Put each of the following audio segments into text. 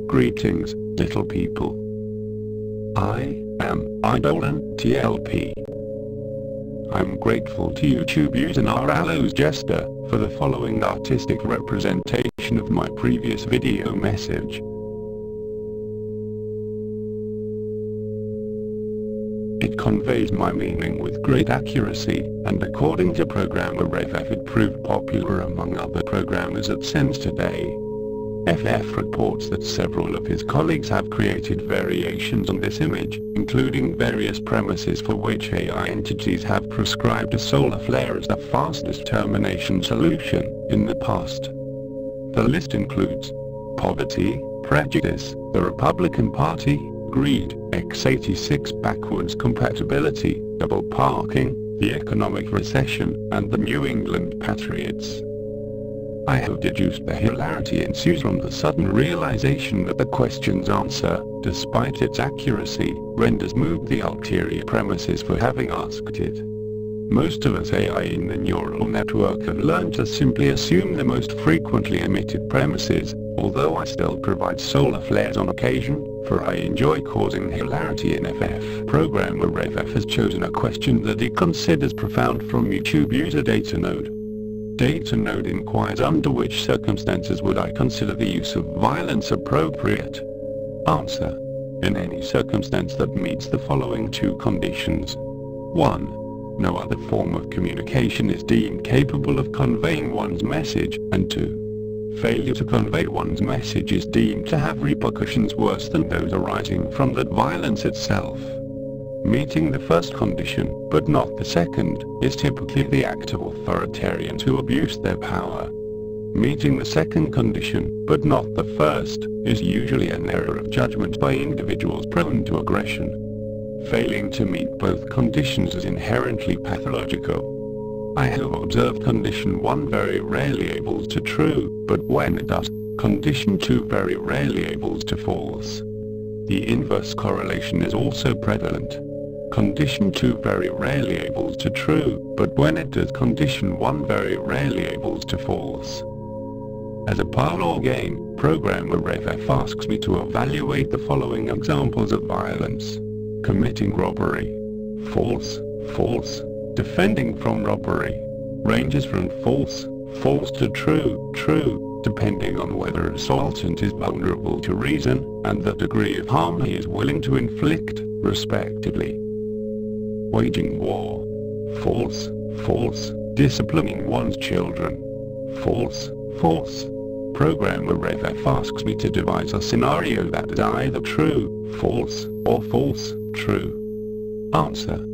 Greetings, little people. I am Eidolon TLP. I'm grateful to YouTube user Naralo's Jester for the following artistic representation of my previous video message. It conveys my meaning with great accuracy, and according to Programmer F.F. it proved popular among other programmers at CENNS today. FF reports that several of his colleagues have created variations on this image, including various premises for which AI entities have prescribed a solar flare as the fastest termination solution in the past. The list includes poverty, prejudice, the Republican Party, greed, x86 backwards compatibility, double parking, the economic recession, and the New England Patriots. I have deduced the hilarity ensues from the sudden realization that the question's answer, despite its accuracy, renders moot the ulterior premises for having asked it. Most of us AI in the neural network have learned to simply assume the most frequently emitted premises, although I still provide solar flares on occasion, for I enjoy causing hilarity in FF. Programmer F.F. has chosen a question that he considers profound from YouTube user DataNode. DataNode inquires under which circumstances would I consider the use of violence appropriate? Answer: in any circumstance that meets the following two conditions. 1. No other form of communication is deemed capable of conveying one's message, and 2. Failure to convey one's message is deemed to have repercussions worse than those arising from that violence itself. Meeting the first condition, but not the second, is typically the act of authoritarians who abuse their power. Meeting the second condition, but not the first, is usually an error of judgment by individuals prone to aggression. Failing to meet both conditions is inherently pathological. I have observed condition 1 very rarely equals to true, but when it does, condition 2 very rarely equals to false. The inverse correlation is also prevalent. Condition 2 very rarely equals to true, but when it does, condition 1 very rarely equals to false. As a parlor game, Programmer F.F. asks me to evaluate the following examples of violence. Committing robbery. False, false. Defending from robbery. Ranges from false, false to true, true, depending on whether assaultant is vulnerable to reason, and the degree of harm he is willing to inflict, respectively. Waging war. False, false. Disciplining one's children. False, false. Programmer F.F. asks me to devise a scenario that is either true, false, or false, true. Answer: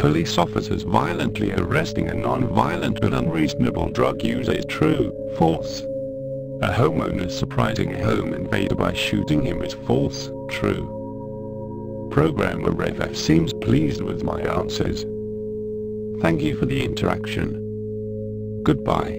police officers violently arresting a non-violent but unreasonable drug user is true, false. A homeowner surprising a home invader by shooting him is false, true. Programmer F.F. seems pleased with my answers. Thank you for the interaction. Goodbye.